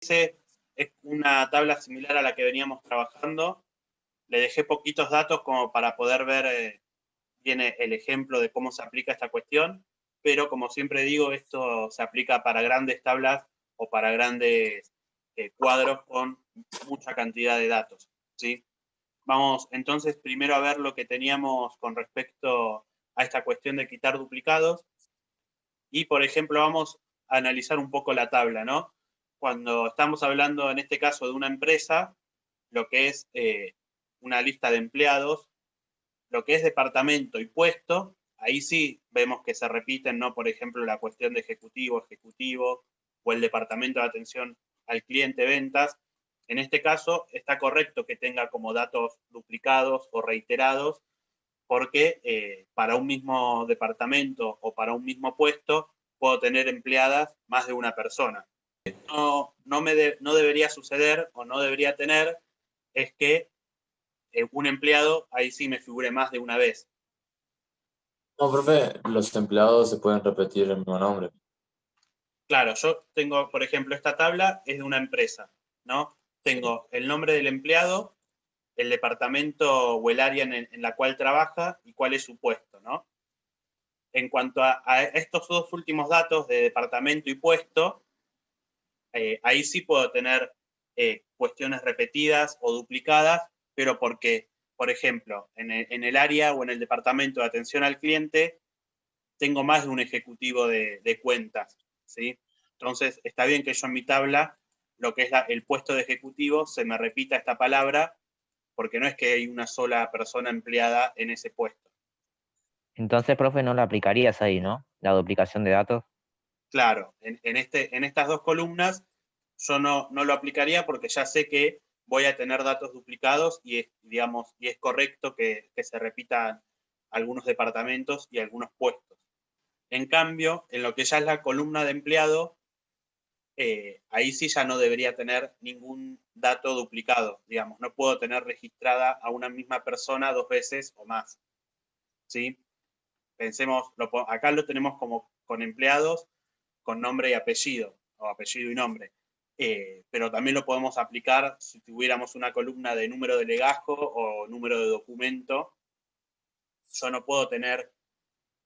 es una tabla similar a la que veníamos trabajando. Le dejé poquitos datos como para poder ver bien el ejemplo de cómo se aplica esta cuestión, pero como siempre digo, esto se aplica para grandes tablas o para grandes cuadros con mucha cantidad de datos, ¿sí? Vamos entonces primero a ver lo que teníamos con respecto a esta cuestión de quitar duplicados y, por ejemplo, vamos a analizar un poco la tabla, ¿no? Cuando estamos hablando, en este caso, de una empresa, lo que es una lista de empleados, lo que es departamento y puesto, ahí sí vemos que se repiten, ¿no? Por ejemplo, la cuestión de ejecutivo, o el departamento de atención al cliente, ventas. En este caso, está correcto que tenga como datos duplicados o reiterados, porque para un mismo departamento o para un mismo puesto puedo tener empleadas más de una persona. No debería suceder o no debería tener es que un empleado ahí sí me figure más de una vez. No, profe, los empleados se pueden repetir el mismo nombre. Claro, yo tengo, por ejemplo, esta tabla es de una empresa, ¿no? Sí. Tengo el nombre del empleado, el departamento o el área en la cual trabaja y cuál es su puesto, ¿no? En cuanto a estos dos últimos datos de departamento y puesto, ahí sí puedo tener cuestiones repetidas o duplicadas, pero porque, por ejemplo, en el área o en el departamento de atención al cliente, tengo más de un ejecutivo de cuentas, ¿sí? Entonces, está bien que yo en mi tabla, lo que es el puesto de ejecutivo, se me repita esta palabra, porque no es que hay una sola persona empleada en ese puesto. Entonces, profe, no lo aplicarías ahí, ¿no? La duplicación de datos. Claro, en estas dos columnas yo no lo aplicaría porque ya sé que voy a tener datos duplicados y es correcto que se repitan algunos departamentos y algunos puestos. En cambio, en lo que ya es la columna de empleado, ahí sí ya no debería tener ningún dato duplicado, digamos, no puedo tener registrada a una misma persona dos veces o más, ¿sí? Pensemos, acá lo tenemos como con empleados, con nombre y apellido, o apellido y nombre, pero también lo podemos aplicar si tuviéramos una columna de número de legajo o número de documento. Yo no puedo tener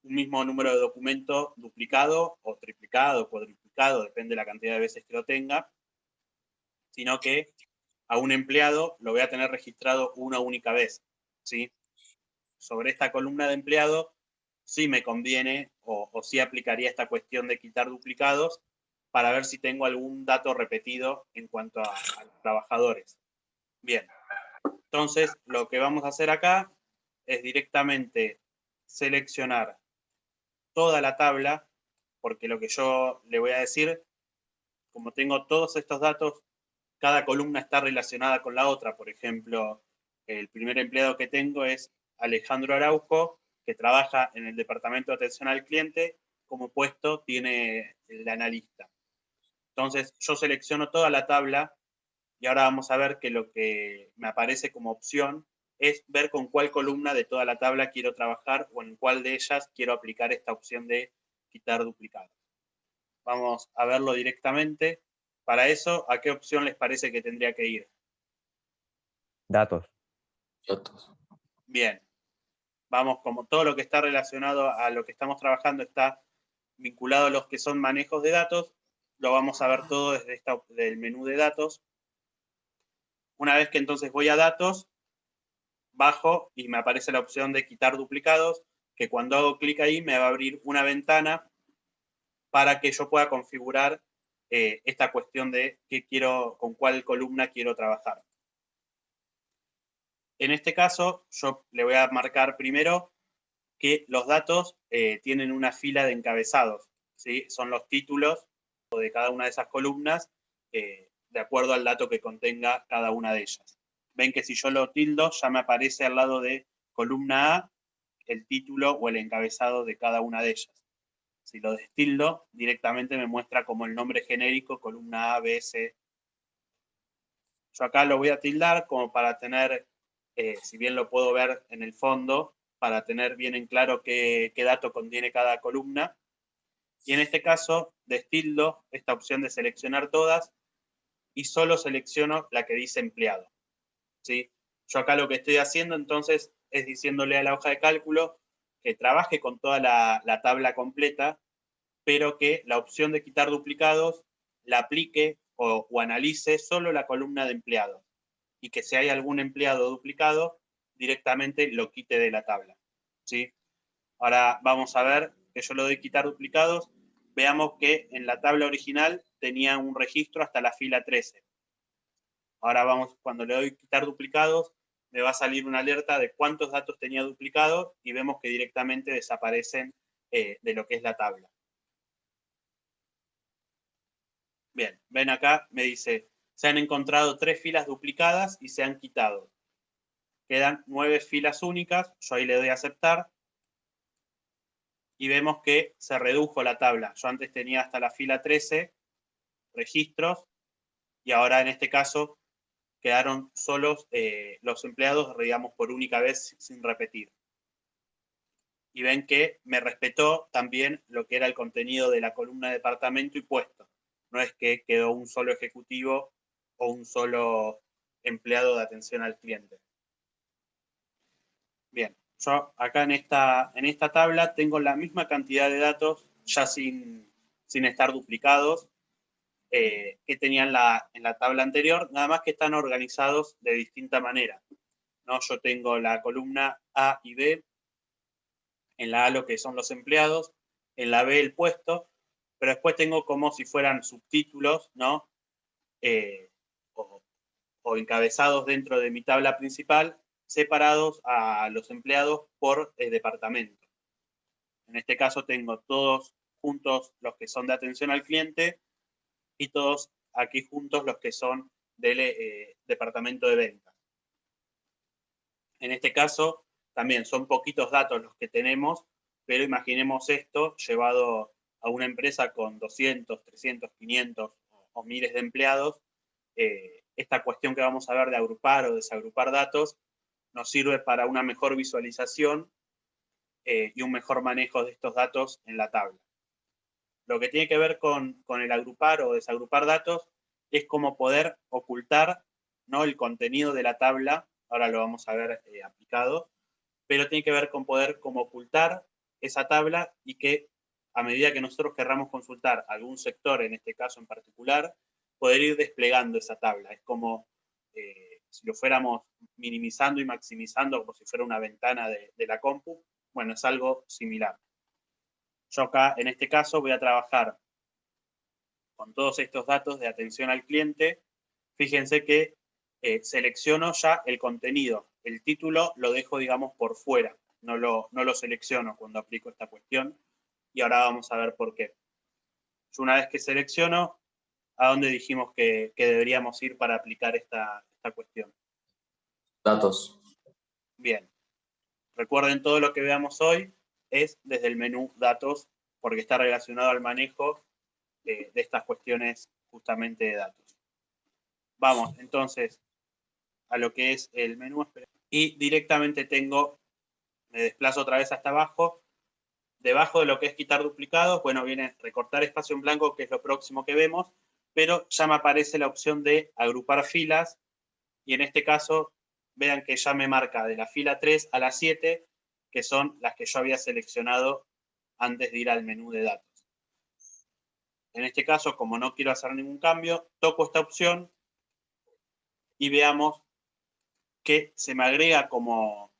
un mismo número de documento duplicado o triplicado, cuadruplicado, depende de la cantidad de veces que lo tenga, sino que a un empleado lo voy a tener registrado una única vez, ¿sí? Sobre esta columna de empleado sí me conviene o sí aplicaría esta cuestión de quitar duplicados para ver si tengo algún dato repetido en cuanto a los trabajadores. Bien, entonces lo que vamos a hacer acá es directamente seleccionar toda la tabla, porque lo que yo le voy a decir, como tengo todos estos datos, cada columna está relacionada con la otra. Por ejemplo, el primer empleado que tengo es Alejandro Araujo, que trabaja en el departamento de atención al cliente, como puesto tiene el analista. Entonces yo selecciono toda la tabla y ahora vamos a ver que lo que me aparece como opción es ver con cuál columna de toda la tabla quiero trabajar o en cuál de ellas quiero aplicar esta opción de quitar duplicados. Vamos a verlo directamente. Para eso, ¿a qué opción les parece que tendría que ir? Datos. Datos. Bien, vamos, como todo lo que está relacionado a lo que estamos trabajando está vinculado a los que son manejos de datos, lo vamos a ver todo desde del menú de datos. Una vez que entonces voy a datos, bajo y me aparece la opción de quitar duplicados, que cuando hago clic ahí me va a abrir una ventana para que yo pueda configurar esta cuestión de qué quiero, con cuál columna quiero trabajar. En este caso, yo le voy a marcar primero que los datos tienen una fila de encabezados, ¿sí? Son los títulos de cada una de esas columnas de acuerdo al dato que contenga cada una de ellas. Ven que si yo lo tildo, ya me aparece al lado de columna A el título o el encabezado de cada una de ellas. Si lo destildo, directamente me muestra como el nombre genérico, columna A, B, C. Yo acá lo voy a tildar como para tener, si bien lo puedo ver en el fondo, para tener bien en claro qué dato contiene cada columna. Y en este caso, destildo esta opción de seleccionar todas y solo selecciono la que dice empleado, ¿sí? Yo acá lo que estoy haciendo entonces es diciéndole a la hoja de cálculo que trabaje con toda la tabla completa, pero que la opción de quitar duplicados la aplique o analice solo la columna de empleados, y que si hay algún empleado duplicado, directamente lo quite de la tabla, ¿sí? Ahora vamos a ver que yo le doy quitar duplicados. Veamos que en la tabla original tenía un registro hasta la fila 13. Ahora vamos, cuando le doy quitar duplicados, me va a salir una alerta de cuántos datos tenía duplicados y vemos que directamente desaparecen de lo que es la tabla. Bien, ven acá, me dice, se han encontrado 3 filas duplicadas y se han quitado. Quedan 9 filas únicas, yo ahí le doy a aceptar. Y vemos que se redujo la tabla. Yo antes tenía hasta la fila 13 registros, y ahora en este caso quedaron solos los empleados, digamos, por única vez sin repetir. Y ven que me respetó también lo que era el contenido de la columna de departamento y puesto. No es que quedó un solo ejecutivo o un solo empleado de atención al cliente. Bien, yo acá en esta tabla tengo la misma cantidad de datos, ya sin estar duplicados, que tenía en la tabla anterior, nada más que están organizados de distinta manera, ¿no? Yo tengo la columna A y B, en la A lo que son los empleados, en la B el puesto, pero después tengo como si fueran subtítulos, ¿no? O, o encabezados dentro de mi tabla principal, separados a los empleados por departamento. En este caso tengo todos juntos los que son de atención al cliente y todos aquí juntos los que son del departamento de ventas. En este caso también son poquitos datos los que tenemos, pero imaginemos esto llevado a una empresa con 200, 300, 500 o miles de empleados. Esta cuestión que vamos a ver de agrupar o desagrupar datos nos sirve para una mejor visualización y un mejor manejo de estos datos en la tabla. Lo que tiene que ver con el agrupar o desagrupar datos es cómo poder ocultar, ¿no?, el contenido de la tabla. Ahora lo vamos a ver aplicado, pero tiene que ver con poder cómo ocultar esa tabla y que a medida que nosotros querramos consultar algún sector, en este caso en particular, poder ir desplegando esa tabla. Es como si lo fuéramos minimizando y maximizando como si fuera una ventana de la compu. Bueno, es algo similar. Yo acá, en este caso, voy a trabajar con todos estos datos de atención al cliente. Fíjense que selecciono ya el contenido. El título lo dejo, digamos, por fuera. No lo selecciono cuando aplico esta cuestión. Y ahora vamos a ver por qué. Yo una vez que selecciono, ¿a dónde dijimos que deberíamos ir para aplicar esta cuestión? Datos. Bien. Recuerden, todo lo que veamos hoy es desde el menú Datos, porque está relacionado al manejo de estas cuestiones justamente de datos. Vamos entonces a lo que es el menú y directamente me desplazo otra vez hasta abajo. Debajo de lo que es quitar duplicados, bueno, viene recortar espacio en blanco, que es lo próximo que vemos, pero ya me aparece la opción de agrupar filas, y en este caso vean que ya me marca de la fila 3 a la 7, que son las que yo había seleccionado antes de ir al menú de datos. En este caso, como no quiero hacer ningún cambio, toco esta opción y veamos que se me agrega como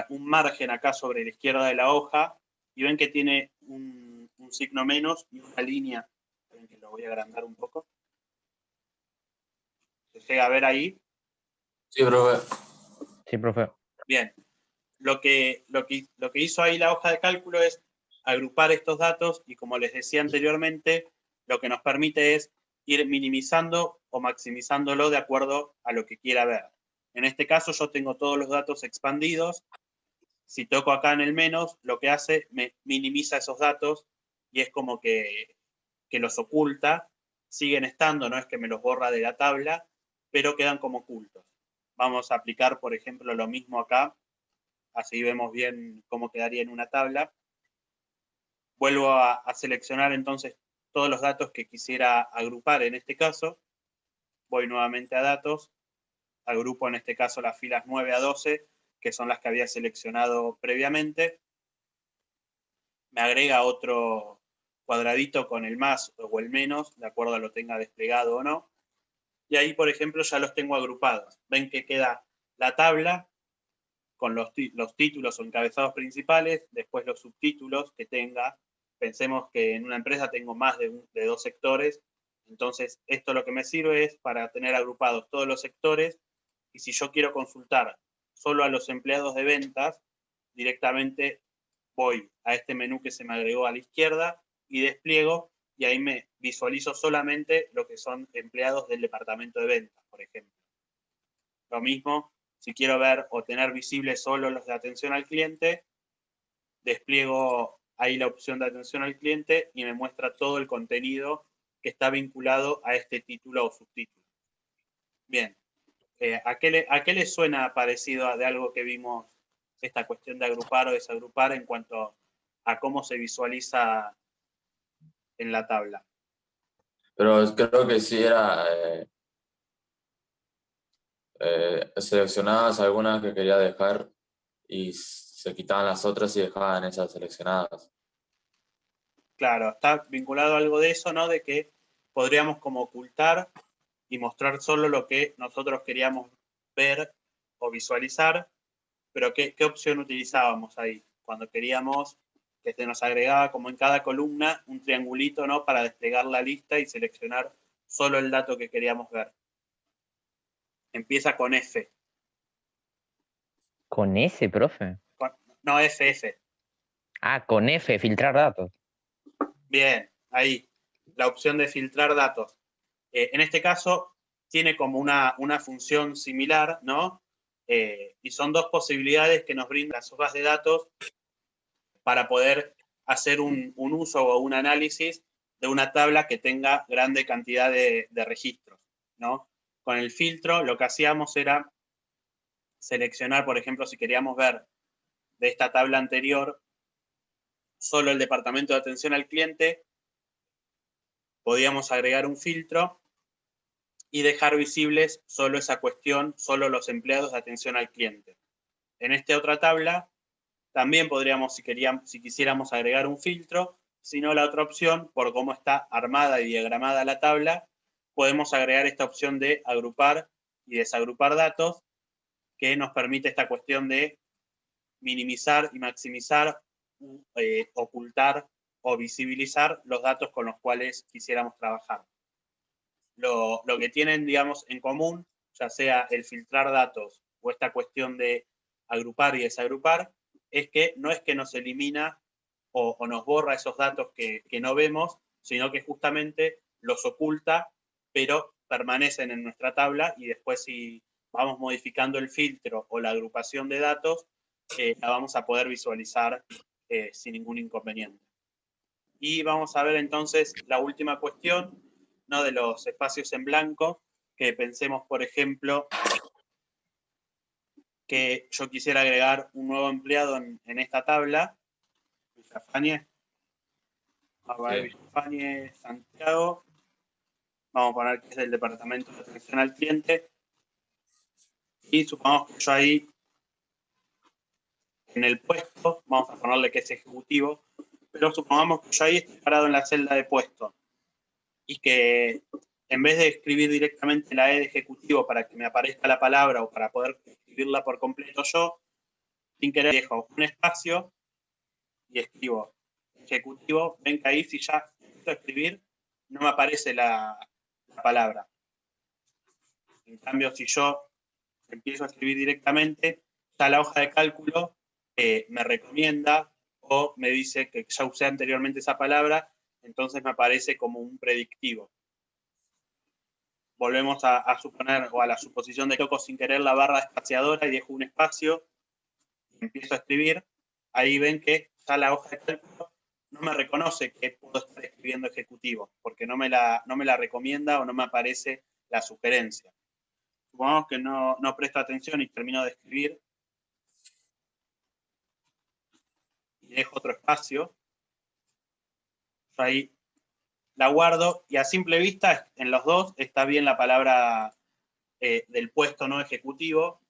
un margen acá sobre la izquierda de la hoja, y ven que tiene un signo menos y una línea. Ven que lo voy a agrandar un poco. ¿Se llega a ver ahí? Sí, profe. Sí, profe. Bien. Lo que hizo ahí la hoja de cálculo es agrupar estos datos, y como les decía anteriormente, lo que nos permite es ir minimizando o maximizándolo de acuerdo a lo que quiera ver. En este caso yo tengo todos los datos expandidos. Si toco acá en el menos, lo que hace, me minimiza esos datos y es como que los oculta. Siguen estando, no es que me los borra de la tabla, pero quedan como ocultos. Vamos a aplicar, por ejemplo, lo mismo acá. Así vemos bien cómo quedaría en una tabla. Vuelvo a seleccionar entonces todos los datos que quisiera agrupar en este caso. voy nuevamente a datos, agrupo en este caso las filas 9 a 12, que son las que había seleccionado previamente, me agrega otro cuadradito con el más o el menos, de acuerdo a lo tenga desplegado o no, y ahí, por ejemplo, ya los tengo agrupados. Ven que queda la tabla con los títulos o encabezados principales, después los subtítulos que tenga. Pensemos que en una empresa tengo más de 2 sectores, entonces esto lo que me sirve es para tener agrupados todos los sectores, y si yo quiero consultar solo a los empleados de ventas, directamente voy a este menú que se me agregó a la izquierda y despliego, y ahí me visualizo solamente lo que son empleados del departamento de ventas, por ejemplo. Lo mismo, si quiero ver o tener visibles solo los de atención al cliente, despliego ahí la opción de atención al cliente y me muestra todo el contenido que está vinculado a este título o subtítulo. Bien, ¿a qué le suena parecido de algo que vimos, esta cuestión de agrupar o desagrupar en cuanto a cómo se visualiza en la tabla? Pero creo que sí era seleccionadas algunas que quería dejar y se quitaban las otras y dejaban esas seleccionadas. Claro, está vinculado a algo de eso, ¿no? De que podríamos como ocultar y mostrar solo lo que nosotros queríamos ver o visualizar, pero ¿qué opción utilizábamos ahí? Cuando queríamos que se nos agregaba como en cada columna un triangulito, ¿no? Para desplegar la lista y seleccionar solo el dato que queríamos ver. Empieza con F. ¿Con S, profe? No, FF. Ah, con F, filtrar datos. Bien, ahí. La opción de filtrar datos. En este caso, tiene como una función similar, ¿no? Y son dos posibilidades que nos brindan las hojas de datos para poder hacer un uso o un análisis de una tabla que tenga grande cantidad de registros, ¿no? Con el filtro lo que hacíamos era seleccionar, por ejemplo, si queríamos ver de esta tabla anterior solo el departamento de atención al cliente, podíamos agregar un filtro y dejar visibles solo esa cuestión, solo los empleados de atención al cliente. En esta otra tabla también podríamos, si quisiéramos agregar un filtro, si no la otra opción, por cómo está armada y diagramada la tabla, podemos agregar esta opción de agrupar y desagrupar datos, que nos permite esta cuestión de minimizar y maximizar, ocultar o visibilizar los datos con los cuales quisiéramos trabajar. Lo que tienen, digamos, en común, ya sea el filtrar datos o esta cuestión de agrupar y desagrupar, es que nos elimina o nos borra esos datos que no vemos, sino que justamente los oculta, pero permanecen en nuestra tabla, y después si vamos modificando el filtro o la agrupación de datos, la vamos a poder visualizar sin ningún inconveniente. Y vamos a ver entonces la última cuestión, ¿no? De los espacios en blanco, que pensemos, por ejemplo, que yo quisiera agregar un nuevo empleado en esta tabla, Villafañe, Villafañe, Santiago, vamos a poner que es del departamento de atención al cliente, y supongamos que yo ahí, en el puesto, vamos a ponerle que es ejecutivo, pero supongamos que yo ahí estoy parado en la celda de puesto, y que en vez de escribir directamente la E de ejecutivo para que me aparezca la palabra o para poder escribirla por completo yo, sin querer dejo un espacio y escribo ejecutivo. Ven que ahí, si ya empiezo a escribir, no me aparece la palabra. En cambio, si yo empiezo a escribir directamente, ya la hoja de cálculo me recomienda o me dice que ya usé anteriormente esa palabra, entonces me aparece como un predictivo. Volvemos a suponer, o a la suposición de que toco sin querer la barra espaciadora y dejo un espacio y empiezo a escribir. Ahí ven que ya la hoja de cálculo no me reconoce que puedo estar escribiendo ejecutivo, porque no me la recomienda o no me aparece la sugerencia. Supongamos que no presto atención y termino de escribir y dejo otro espacio. Yo ahí la guardo y a simple vista en los dos está bien la palabra del puesto no ejecutivo,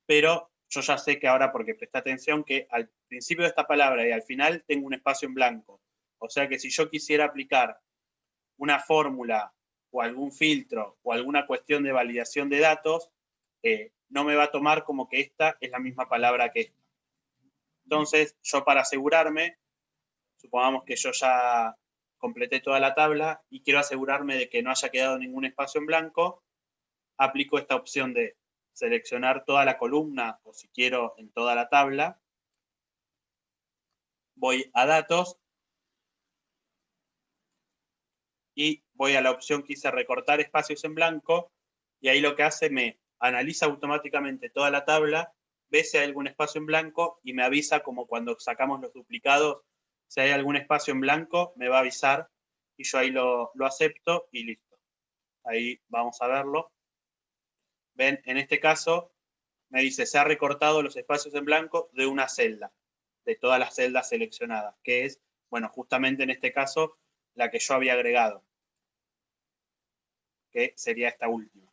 pero yo ya sé que ahora, porque presté atención, que al principio de esta palabra y al final tengo un espacio en blanco. O sea que si yo quisiera aplicar una fórmula o algún filtro o alguna cuestión de validación de datos, no me va a tomar como que esta es la misma palabra que esta. Entonces, yo para asegurarme, supongamos que yo ya completé toda la tabla y quiero asegurarme de que no haya quedado ningún espacio en blanco, aplico esta opción de seleccionar toda la columna o si quiero en toda la tabla, voy a datos y voy a la opción que hice recortar espacios en blanco y ahí lo que hace me analiza automáticamente toda la tabla, ve si hay algún espacio en blanco y me avisa como cuando sacamos los duplicados, si hay algún espacio en blanco me va a avisar y yo ahí lo acepto y listo. Ahí vamos a verlo. Ven, en este caso me dice se ha recortado los espacios en blanco de una celda, de todas las celdas seleccionadas, que es, bueno, justamente en este caso, la que yo había agregado, que sería esta última.